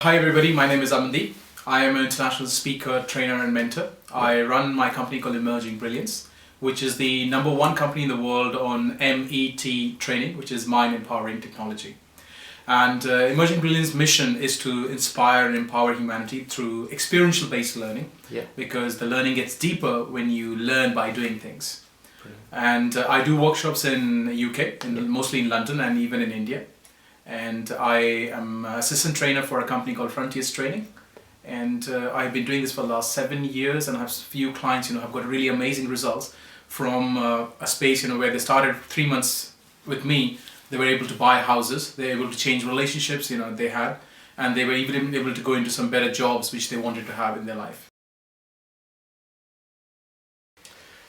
Hi everybody, my name is Amandeep. I am an international speaker, trainer and mentor. I run my company called Emerging Brilliance, which is the number one company in the world on MET training, which is Mind Empowering Technology. And Emerging Brilliance mission is to inspire and empower humanity through experiential based learning, because the learning gets deeper when you learn by doing things. And I do workshops in UK, mostly in London and even in India. And I am an assistant trainer for a company called Frontiers Training. And I've been doing this for the last 7 years, and I have a few clients, have got really amazing results from a space, where they started 3 months with me. They were able to buy houses, they were able to change relationships, they had, and they were even able to go into some better jobs which they wanted to have in their life.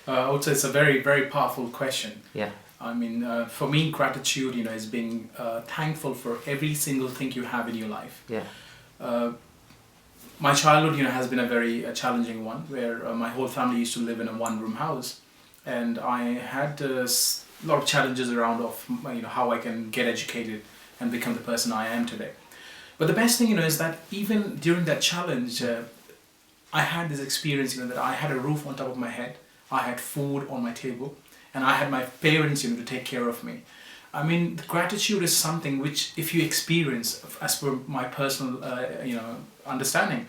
I would say it's a very, very powerful question. Yeah. I mean, for me, gratitude, is being thankful for every single thing you have in your life. Yeah. My childhood, has been a very challenging one, where my whole family used to live in a one-room house, and I had a lot of challenges around of how I can get educated and become the person I am today. But the best thing, is that even during that challenge, I had this experience, that I had a roof on top of my head, I had food on my table, and I had my parents, to take care of me. I mean, gratitude is something which, if you experience, as per my personal, understanding,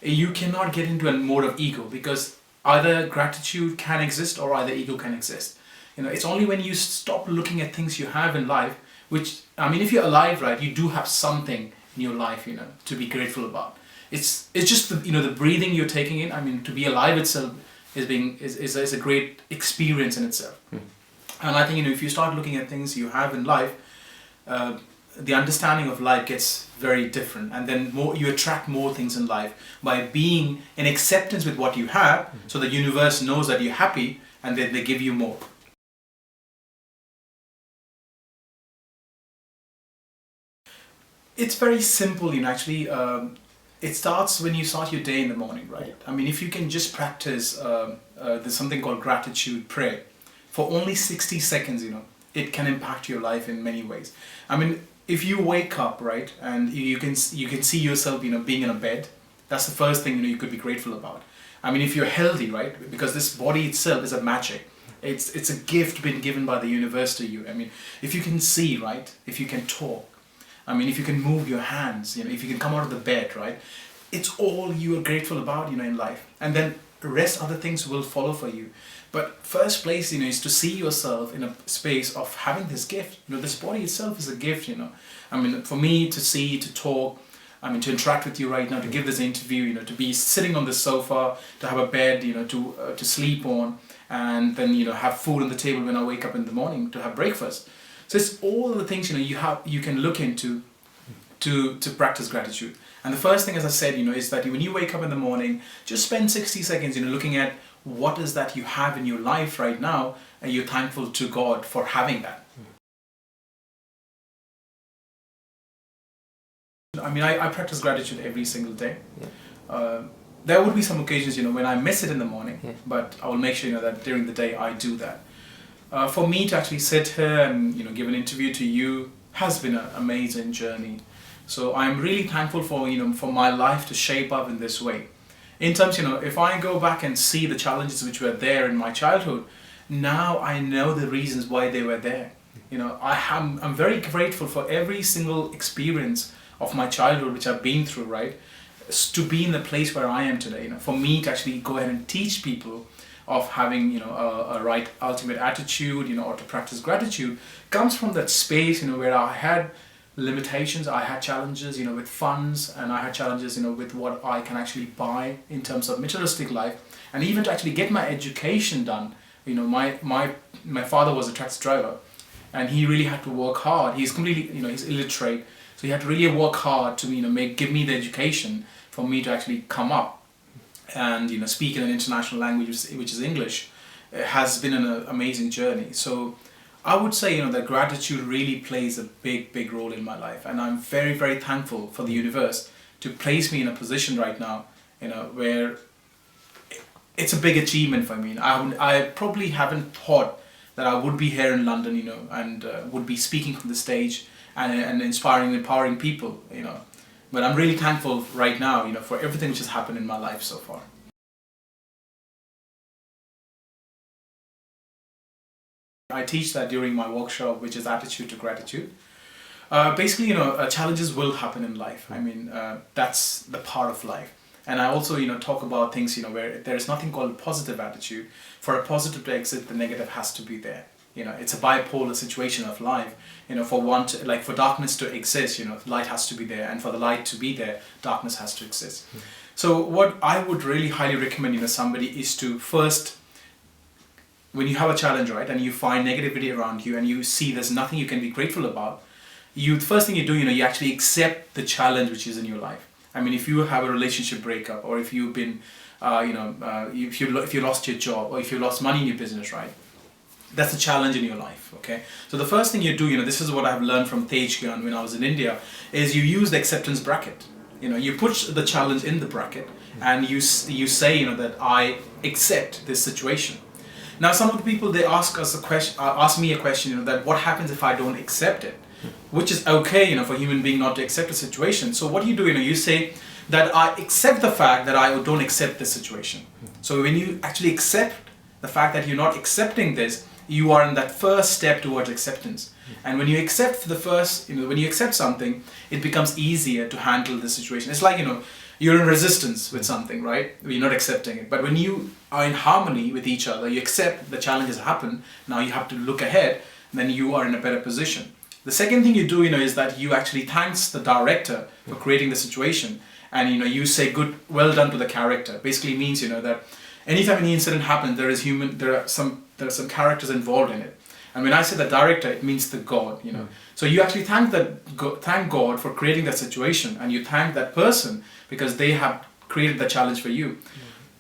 you cannot get into a mode of ego, because either gratitude can exist or either ego can exist. It's only when you stop looking at things you have in life, which, I mean, if you're alive, right, you do have something in your life, to be grateful about. It's just the breathing you're taking in. I mean, to be alive itself is a great experience in itself. And I think, if you start looking at things you have in life, the understanding of life gets very different, and then you attract more things in life by being in acceptance with what you have. So the universe knows that you're happy, and then they give you more. It's very simple, actually. It starts when you start your day in the morning, right? I mean, if you can just practice, there's something called gratitude prayer for only 60 seconds, it can impact your life in many ways. I mean, if you wake up, right, and you can see yourself, being in a bed, that's the first thing, you could be grateful about. I mean, if you're healthy, right, because this body itself is a magic. It's a gift been given by the universe to you. I mean, if you can see, right, if you can talk, I mean, if you can move your hands, if you can come out of the bed, right, it's all you are grateful about, in life. And then the rest other things will follow for you. But first place, is to see yourself in a space of having this gift. This body itself is a gift, I mean, for me to see, to talk, I mean, to interact with you right now, to give this interview, to be sitting on the sofa, to have a bed, to sleep on, and then, have food on the table when I wake up in the morning, to have breakfast. So it's all the things, you can look into to practice gratitude. And the first thing, as I said, is that when you wake up in the morning, just spend 60 seconds, looking at what is that you have in your life right now, and you're thankful to God for having that. I mean, I practice gratitude every single day. There would be some occasions, when I miss it in the morning, but I will make sure, that during the day I do that. For me to actually sit here and give an interview to you has been an amazing journey. So I'm really thankful for my life to shape up in this way. In terms, if I go back and see the challenges which were there in my childhood, now I know the reasons why they were there. I'm very grateful for every single experience of my childhood which I've been through, right? To be in the place where I am today. For me to actually go ahead and teach people of having a right ultimate attitude, or to practice gratitude, comes from that space, where I had limitations, I had challenges, with funds, and I had challenges, with what I can actually buy in terms of materialistic life, and even to actually get my education done. My father was a taxi driver, and he really had to work hard. He's completely, he's illiterate, so he had to really work hard to, give me the education for me to actually come up and speak in an international language, which is English. It has been an amazing journey. So I would say that gratitude really plays a big role in my life, and I'm very, very thankful for the universe to place me in a position right now, where it's a big achievement for me. I probably haven't thought that I would be here in London, and would be speaking from the stage and inspiring and empowering people, But I'm really thankful right now, for everything which has happened in my life so far. I teach that during my workshop, which is Attitude to Gratitude. Basically, challenges will happen in life. I mean, that's the part of life. And I also, talk about things, where there is nothing called positive attitude. For a positive to exist, the negative has to be there. It's a bipolar situation of life. For darkness to exist, light has to be there. And for the light to be there, darkness has to exist. So what I would really highly recommend, somebody is to first, when you have a challenge, right, and you find negativity around you and you see there's nothing you can be grateful about, the first thing you do, you actually accept the challenge which is in your life. I mean, if you have a relationship breakup, or if you've been, if you lost your job, or if you lost money in your business, right, that's a challenge in your life, okay? So the first thing you do, this is what I've learned from Tej Gyan when I was in India, is you use the acceptance bracket. You put the challenge in the bracket, and you say, that I accept this situation. Now, some of the people, they ask me a question, that what happens if I don't accept it? Which is okay, for a human being not to accept a situation. So what do, you say that I accept the fact that I don't accept this situation. So when you actually accept the fact that you're not accepting this, you are in that first step towards acceptance. And when you accept when you accept something, it becomes easier to handle the situation. It's like, you're in resistance with something, right? You're not accepting it. But when you are in harmony with each other, you accept the challenges happen, now you have to look ahead, then you are in a better position. The second thing you do, is that you actually thanks the director for creating the situation. And, you say well done to the character. Basically means, that anytime any incident happens, there are some characters involved in it. And when I say the director, it means the God, So you actually thank God for creating that situation, and you thank that person because they have created the challenge for you.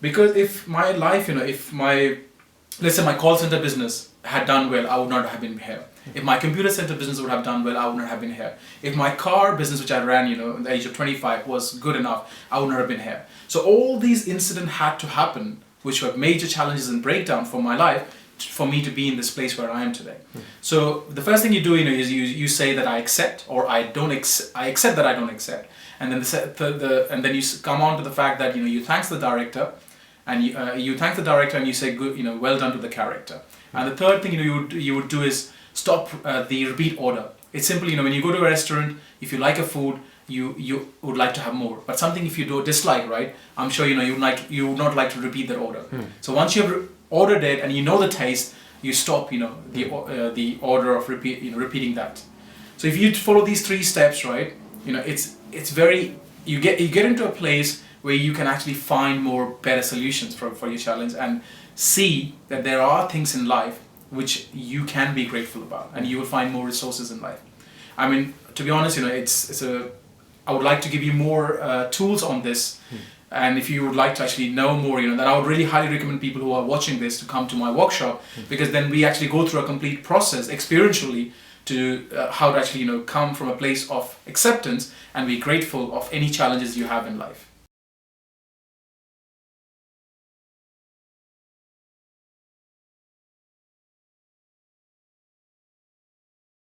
Because if my life, let's say my call center business had done well, I would not have been here. If my computer center business would have done well, I would not have been here. If my car business, which I ran, at the age of 25, was good enough, I would not have been here. So all these incidents had to happen, which were major challenges and breakdown for my life, for me to be in this place where I am today. So the first thing you do, is you say that I accept, or I accept that I don't accept, and then and then you come on to the fact that you thank the director, and you thank the director and you say good, well done to the character. And the third thing you would do is stop the repeat order. It's simple, when you go to a restaurant, if you like a food, you would like to have more. But something if you do dislike, right, I'm sure you would not like to repeat that order. So once you have ordered it and you know the taste, you stop the order of repeating that. So if you follow these 3 steps, right, it's very, you get into a place where you can actually find more better solutions for your challenge, and see that there are things in life which you can be grateful about, and you will find more resources in life. I mean, to be honest, I would like to give you more tools on this. And if you would like to actually know more, then I would really highly recommend people who are watching this to come to my workshop, because then we actually go through a complete process experientially to how to actually, come from a place of acceptance and be grateful of any challenges you have in life.